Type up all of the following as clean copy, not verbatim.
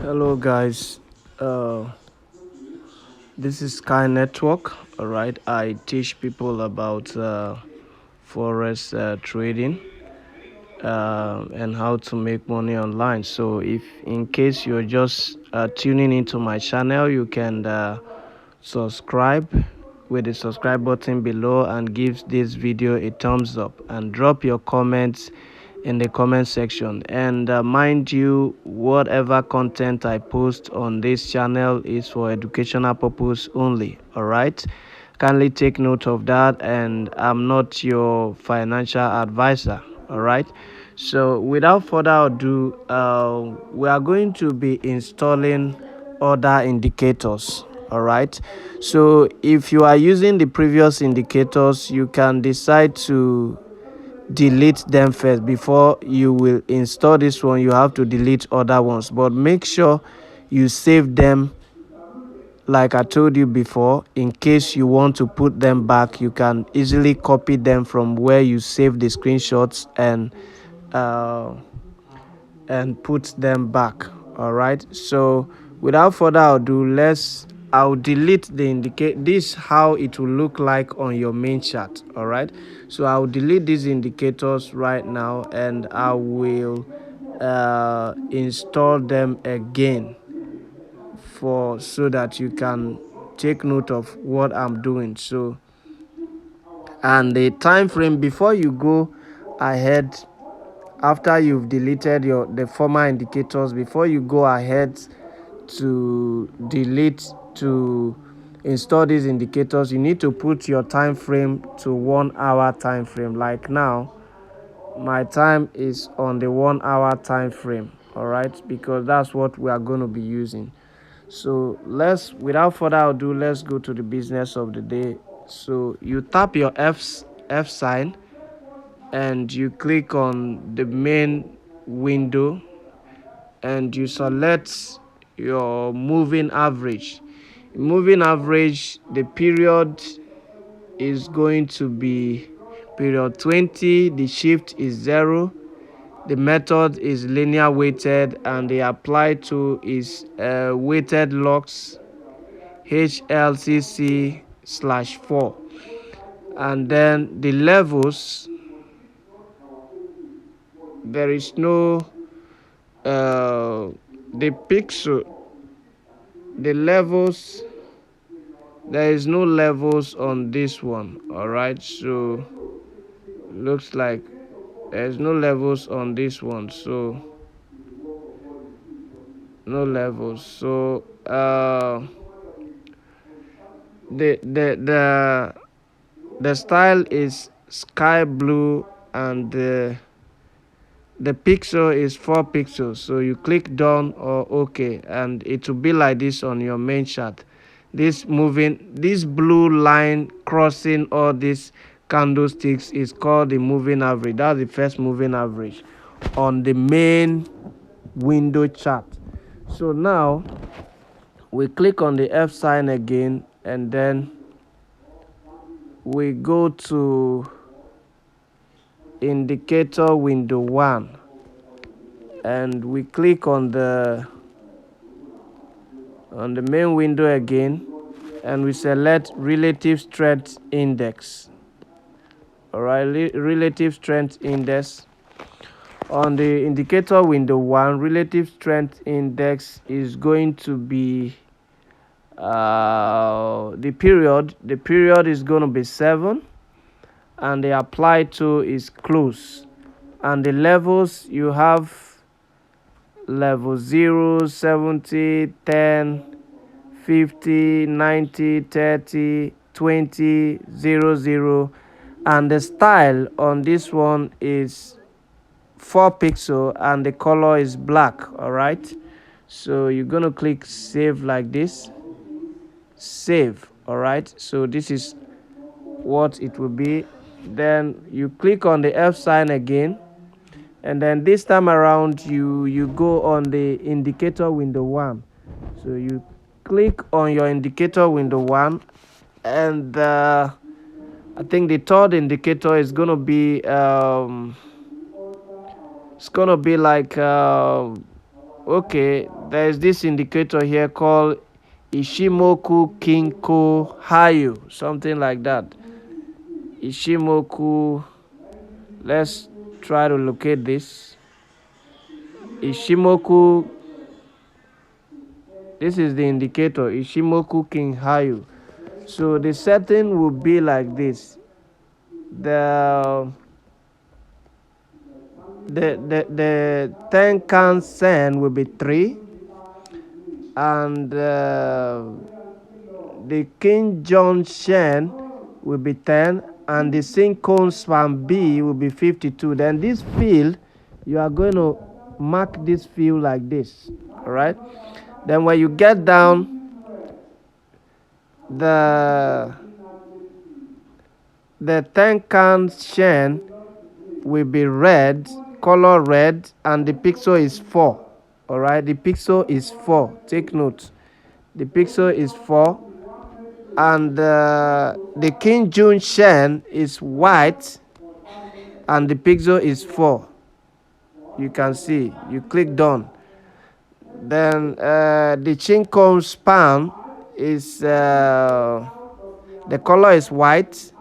Hello guys, uh, this is Sky Network. All right, I teach people about forex trading and how to make money online. So, if in case you're just tuning into my channel, you can subscribe with the subscribe button below and give this video a thumbs up and drop your comments in the comment section. And mind you, whatever content I post on this channel is for educational purpose only. All right, kindly take note of that, and I'm not your financial advisor. All right, so without further ado, we are going to be installing other indicators. All right, so if you are using the previous indicators, you can decide to delete them first. Before you will install this one, you have to delete other ones, but make sure you save them like I told you before. In case you want to put them back, you can easily copy them from where you save the screenshots uh, and put them back. All right, so without further ado, I'll delete the indicate this how it will look like on your main chart. All right, so I'll delete these indicators right now, and I will install them again for so that you can take note of what I'm doing. So, and the time frame before you go ahead, after you've deleted the former indicators, before you go ahead to delete to install these indicators, you need to put your time frame to 1 hour time frame. Like now, my time is on the 1 hour time frame. All right, because that's what we are going to be using. So without further ado, let's go to the business of the day. So you tap your F sign and you click on the main window and you select your moving average. Moving average, the period is going to be period 20, the shift is 0, the method is linear weighted, and the apply to is weighted logs HLCC/4. And then the levels, there is no the pixel, the levels, there is no levels on this one. All right, so looks like there's no levels on this one, so no levels. So the style is sky blue, and the pixel is 4 pixels. So you click done or okay, and it will be like this on your main chart. This blue line crossing all these candlesticks is called the moving average. That's the first moving average on the main window chart. So now we click on the F sign again, and then we go to indicator window 1, and we click on the main window again, and we select relative strength index. All right, relative strength index. On the indicator window 1, relative strength index is going to be the period is going to be 7, and the apply to is close, and the levels, you have level 0, 70, 10, 50, 90, 30, 20, 00, and the style on this one is 4 pixel and the color is black. All right, so you're gonna click save like this, save. All right, so this is what it will be. Then you click on the F sign again, and then this time around you go on the indicator window 1. So you click on your indicator window 1, and I think the third indicator is gonna be it's gonna be like Okay, there's this indicator here called Ishimoku Kinko Hayu, something like that. Ishimoku, let's try to locate this. Ishimoku, this is the indicator, Ishimoku King Hayu. So the setting will be like this. The Tenkan Sen will be 3, and the King John Shen will be 10, and the Sinkon Span B will be 52. Then this field, you are going to mark this field like this. All right. Then when you get down, the Tenkan Shen will be red, color red, and the pixel is 4. All right, the pixel is 4. Take note. The pixel is 4, and the King Jun Shen is white, and the pixel is 4. You can see. You click done. Then the Chinkom span is the color is white,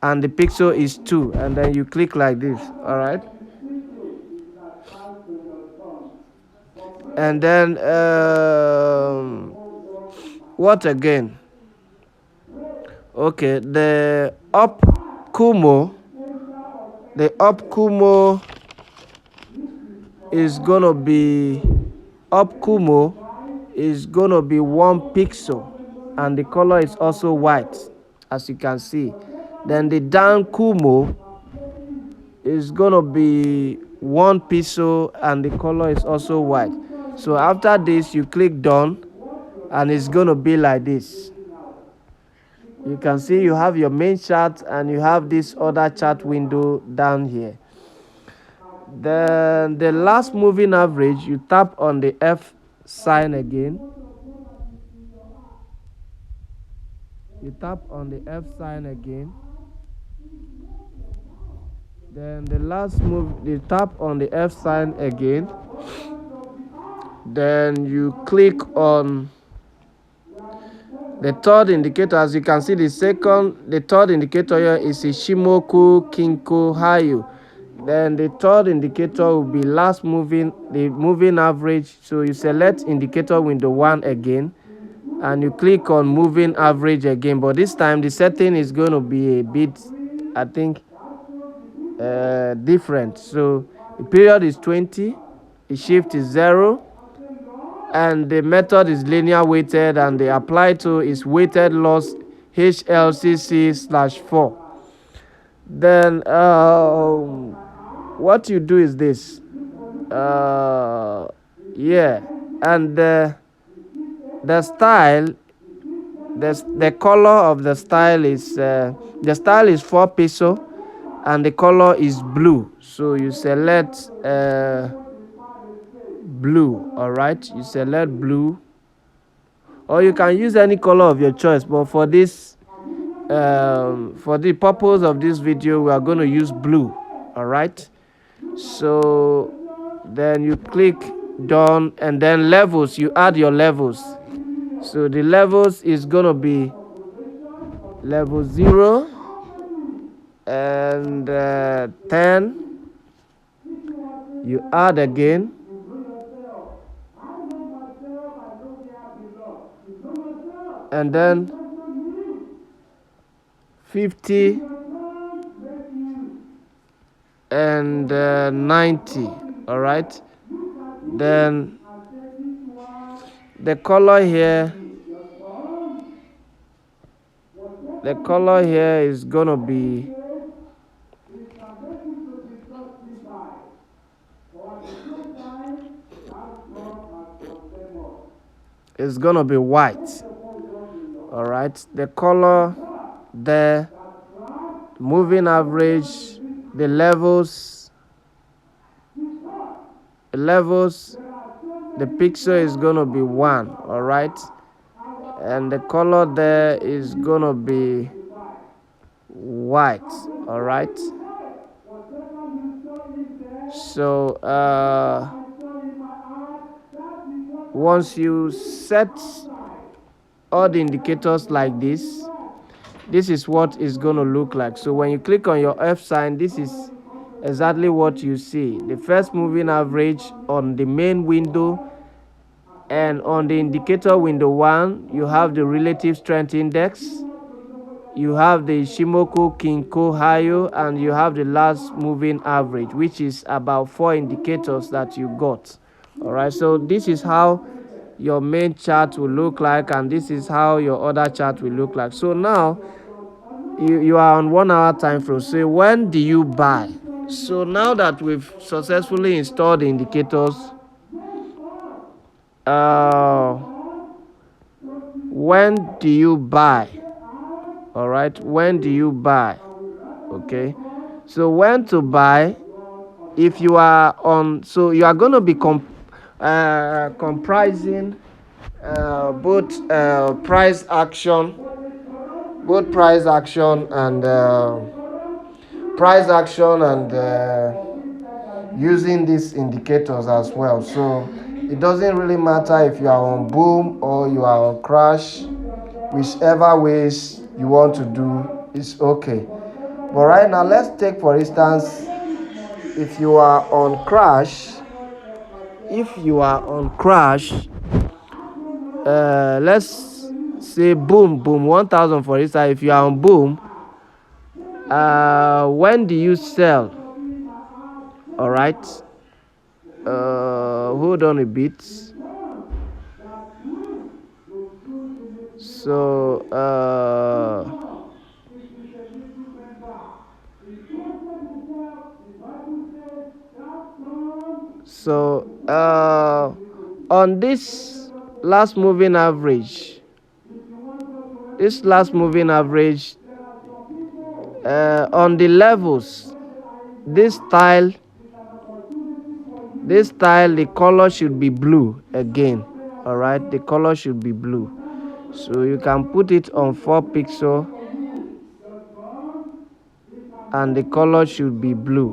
and the pixel is 2, and then you click like this. All right. And then what again? Okay, the up kumo is gonna be is gonna be 1 pixel, and the color is also white, as you can see. Then the down kumo is gonna be 1 pixel, and the color is also white. So after this, you click done, and it's gonna be like this. You can see you have your main chart, and you have this other chart window down here. Then the last moving average, you tap on the F sign again. You tap on the F sign again. Then the last move, you tap on the F sign again. Then you click on the third indicator. As you can see, the third indicator here is Ishimoku Kinko Hayu. Then the third indicator will be the moving average. So you select indicator window 1 again, and you click on moving average again. But this time the setting is going to be a bit, I think, different. So the period is 20, the shift is 0, and the method is linear weighted, and the apply to is weighted loss HLCC/4. Then what you do is this. Yeah, and the style, the color of the style is 4 peso, and the color is blue. So you select blue. All right, you select blue, or you can use any color of your choice, but for this for the purpose of this video, we are going to use blue. All right, so then you click done, and then levels, you add your levels. So the levels is going to be level 0 and 10. You add again, and then 50 and 90. All right, then the color here is gonna be white. All right, the color, the moving average, the levels, the picture is gonna be 1. All right, and the color there is gonna be white. All right, so once you set all the indicators like this is what it's going to look like. So when you click on your F sign, this is exactly what you see. The first moving average on the main window, and on the indicator window 1 you have the relative strength index, you have the Shimoku, Kinko, Hayo, and you have the last moving average, which is about 4 indicators that you got. All right, so this is how your main chart will look like, and this is how your other chart will look like. So now you are on 1 hour time frame. So when do you buy? So now that we've successfully installed the indicators, when do you buy? All right, when do you buy? Okay, so when to buy, if you are on, so you are going to be comprising both price action and using these indicators as well. So it doesn't really matter if you are on boom or you are on crash, whichever ways you want to do is okay. But right now, let's take for instance, if you are on crash, let's say boom 1000 for instance. If you are on boom, when do you sell? All right, hold on a bit. So on this last moving average, on the levels, this style, the color should be blue again. All right, the color should be blue. So you can put it on 4 pixel and the color should be blue,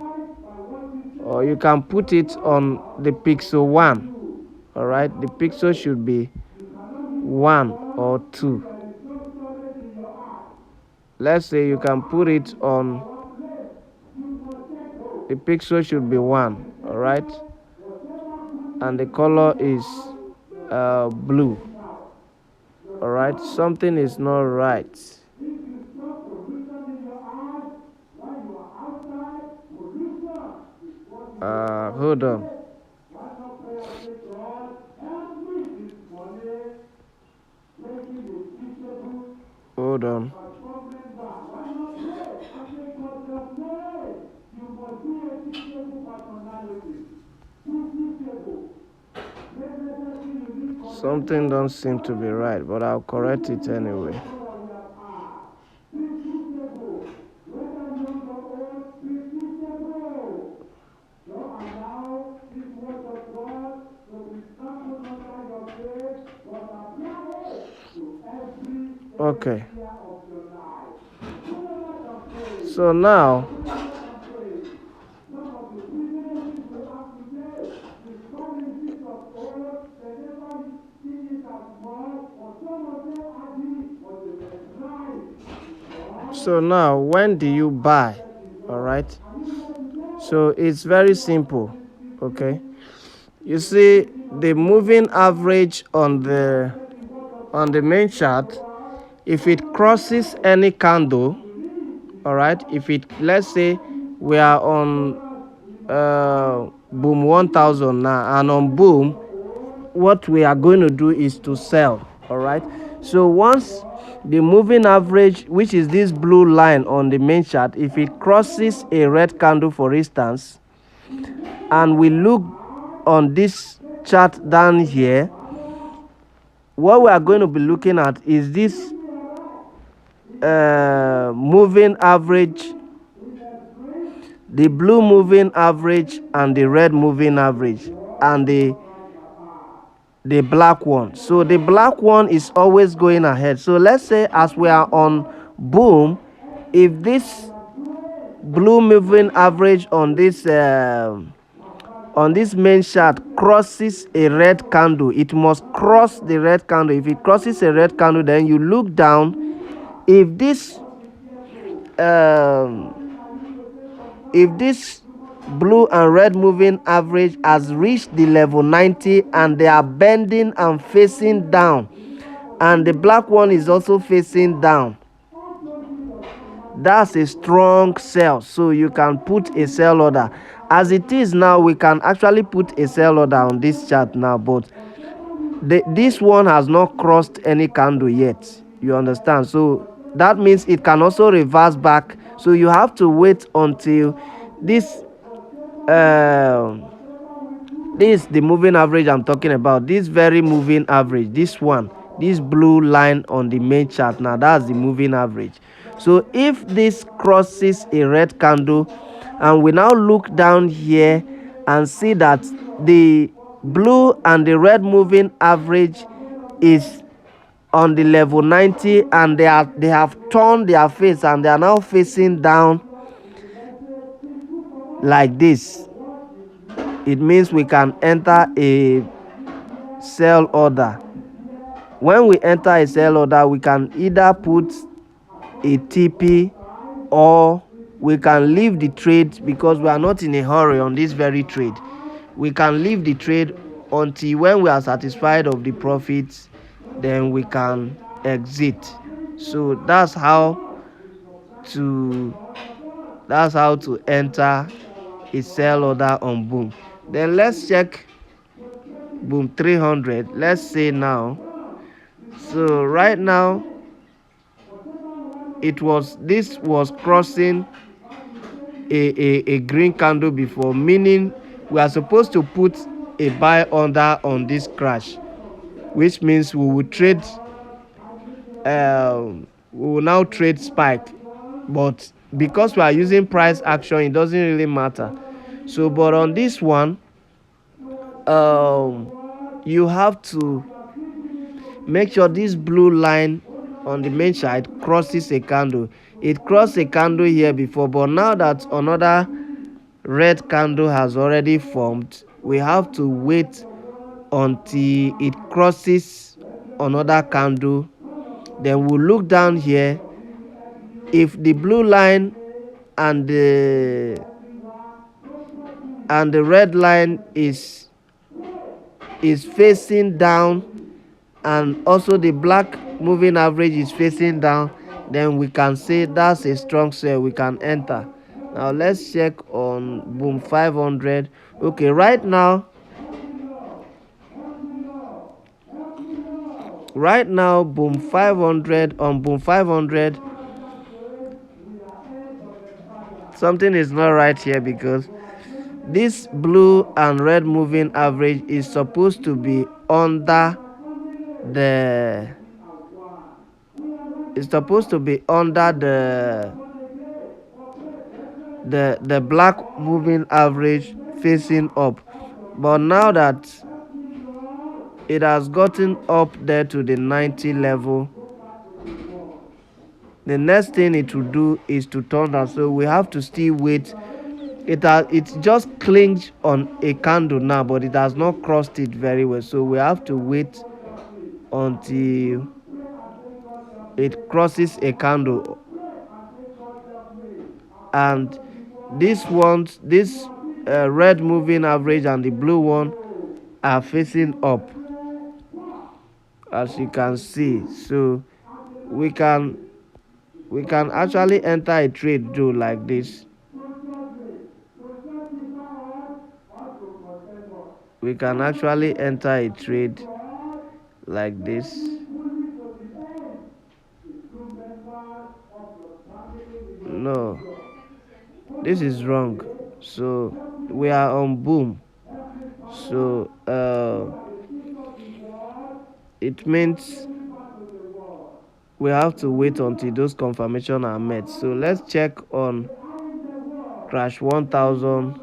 or you can put it on the pixel 1. All right, the pixel should be 1 or 2. Let's say you can put it on, the pixel should be 1. All right, and the color is blue. All right, something is not right. Hold on. Hold on. Something don't seem to be right, but I'll correct it anyway. Okay. So now when do you buy? All right, so it's very simple. Okay, you see the moving average on the main chart, if it crosses any candle, all right, if it, let's say we are on boom 1000 now, and on boom what we are going to do is to sell. All right, so once the moving average, which is this blue line on the main chart, if it crosses a red candle for instance, and we look on this chart down here, what we are going to be looking at is this moving average, the blue moving average and the red moving average, and the black one. So the black one is always going ahead. So let's say as we are on boom, if this blue moving average on this on this main chart crosses a red candle, it must cross the red candle. If it crosses a red candle, then you look down. If this um, blue and red moving average has reached the level 90 and they are bending and facing down, and the black one is also facing down, that's a strong sell. So you can put a sell order. As it is now, we can actually put a sell order on this chart now, but this one has not crossed any candle yet, you understand? So that means it can also reverse back, so you have to wait until this this is the moving average I'm talking about, this very moving average, this one, this blue line on the main chart, now that's the moving average. So if this crosses a red candle, and we now look down here and see that the blue and the red moving average is on the level 90, and they have turned their face and they are now facing down like this, it means we can enter a sell order. When we enter a sell order, we can either put a TP or we can leave the trade, because we are not in a hurry on this very trade. We can leave the trade until when we are satisfied of the profits, then we can exit. So that's how to enter a sell order on Boom. Then let's check Boom 300. Let's say now, so right now this was crossing a green candle before, meaning we are supposed to put a buy order on this crash, which means we will trade we will now trade spike. But because we are using price action, it doesn't really matter. So but on this one, you have to make sure this blue line on the main chart crosses a candle. It crossed a candle here before, but now that another red candle has already formed, we have to wait until it crosses another candle. Then we'll look down here. If the blue line and the red line is facing down, and also the black moving average is facing down, then we can say that's a strong sell, we can enter. Now let's check on Boom 500. Okay, right now Boom 500, on Boom 500, something is not right here, because this blue and red moving average is supposed to be under the the black moving average facing up. But now that it has gotten up there to the 90 level, the next thing it will do is to turn down. So we have to still wait. It just clinged on a candle now, but it has not crossed it very well. So we have to wait until it crosses a candle. And this red moving average and the blue one are facing up, as you can see. So we can actually enter a trade though like this. We can actually enter a trade like this. No, this is wrong. So we are on Boom. So it means we have to wait until those confirmations are met. So let's check on Crash 1000.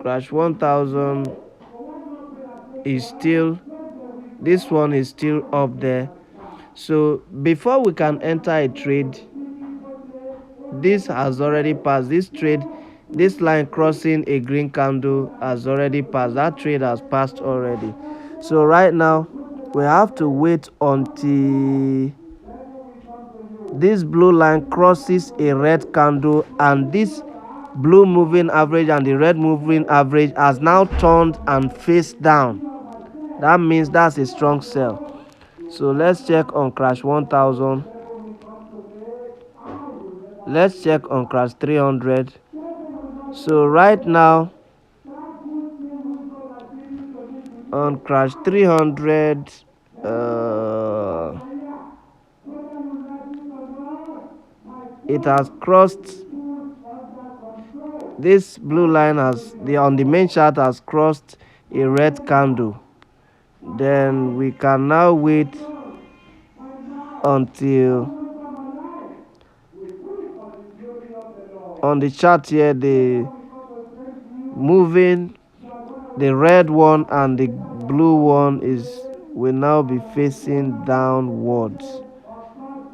Crash 1000 is still, this one is still up there. So before we can enter a trade, this has already passed. This trade, this line crossing a green candle has already passed. That trade has passed already. So right now we have to wait until this blue line crosses a red candle, and this blue moving average and the red moving average has now turned and faced down. That means that's a strong sell. So let's check on crash 1000. Let's check on crash 300. So right now on crash 300, it has crossed this blue line, has the on the main chart has crossed a red candle. Then we can now wait until on the chart here the moving, the red one and the blue one will now be facing downwards.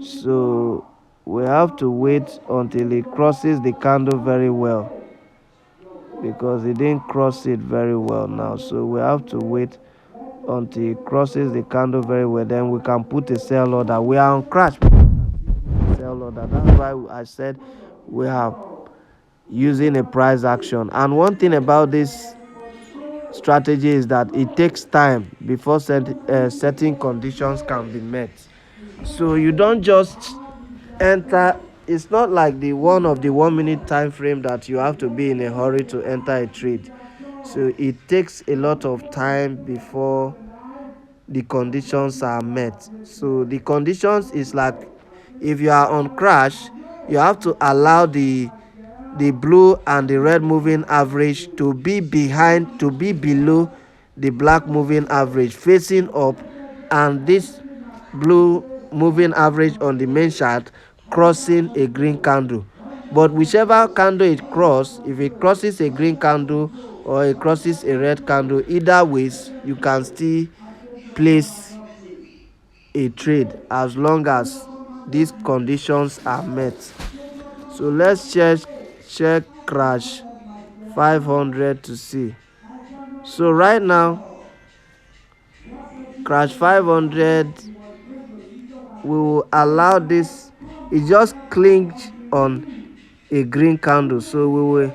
So we have to wait until it crosses the candle very well, because it didn't cross it very well now. So we have to wait until it crosses the candle very well, then we can put a sell order. We are on crash sell order. That's why I said we are using a price action. And one thing about this strategy is that it takes time before certain conditions can be met. So you don't just enter. It's not like the 1 minute time frame that you have to be in a hurry to enter a trade. So it takes a lot of time before the conditions are met. So the conditions is like, if you are on crash, you have to allow the blue and the red moving average to be below the black moving average facing up, and this blue moving average on the main chart crossing a green candle. But whichever candle it crosses, if it crosses a green candle or it crosses a red candle, either ways you can still place a trade as long as these conditions are met. So let's check crash 500 to see. So right now crash 500, we will allow this, it just clinched on a green candle, so we will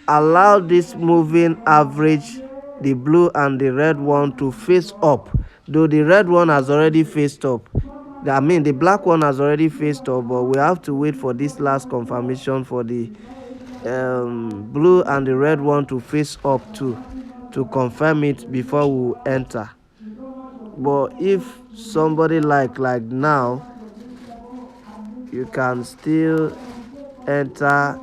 allow this moving average, the blue and the red one, to face up. Though the red one has already faced up, the black one has already faced up, but we have to wait for this last confirmation for the blue and the red one to face up too, to confirm it before we enter. But if somebody like now, you can still enter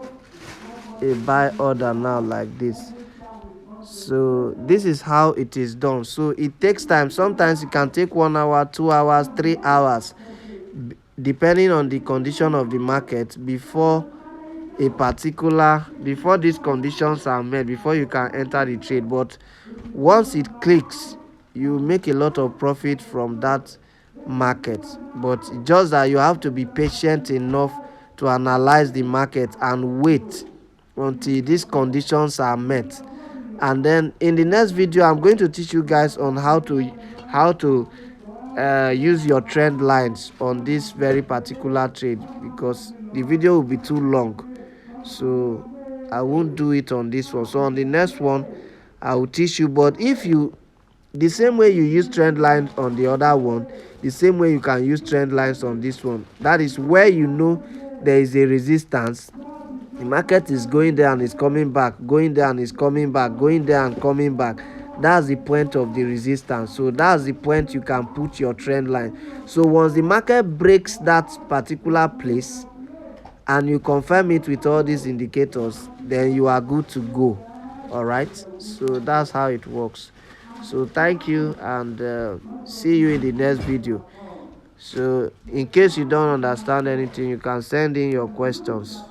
a buy order now like this. So this is how it is done. So it takes time. Sometimes it can take 1 hour, 2 hours, 3 hours, depending on the condition of the market, before these conditions are met, before you can enter the trade. But once it clicks, you make a lot of profit from that market. But just that you have to be patient enough to analyze the market and wait until these conditions are met. And then in the next video, I'm going to teach you guys on how to use your trend lines on this very particular trade, because the video will be too long, so I won't do it on this one. So on the next one I will teach you. But if you, the same way you use trend lines on the other one, the same way you can use trend lines on this one. That is where you know there is a resistance. The market is going there and is coming back, going there and is coming back, going there and coming back. That's the point of the resistance. So that's the point you can put your trend line. So once the market breaks that particular place and you confirm it with all these indicators, then you are good to go. All right, so that's how it works. So thank you, and see you in the next video. So in case you don't understand anything, you can send in your questions.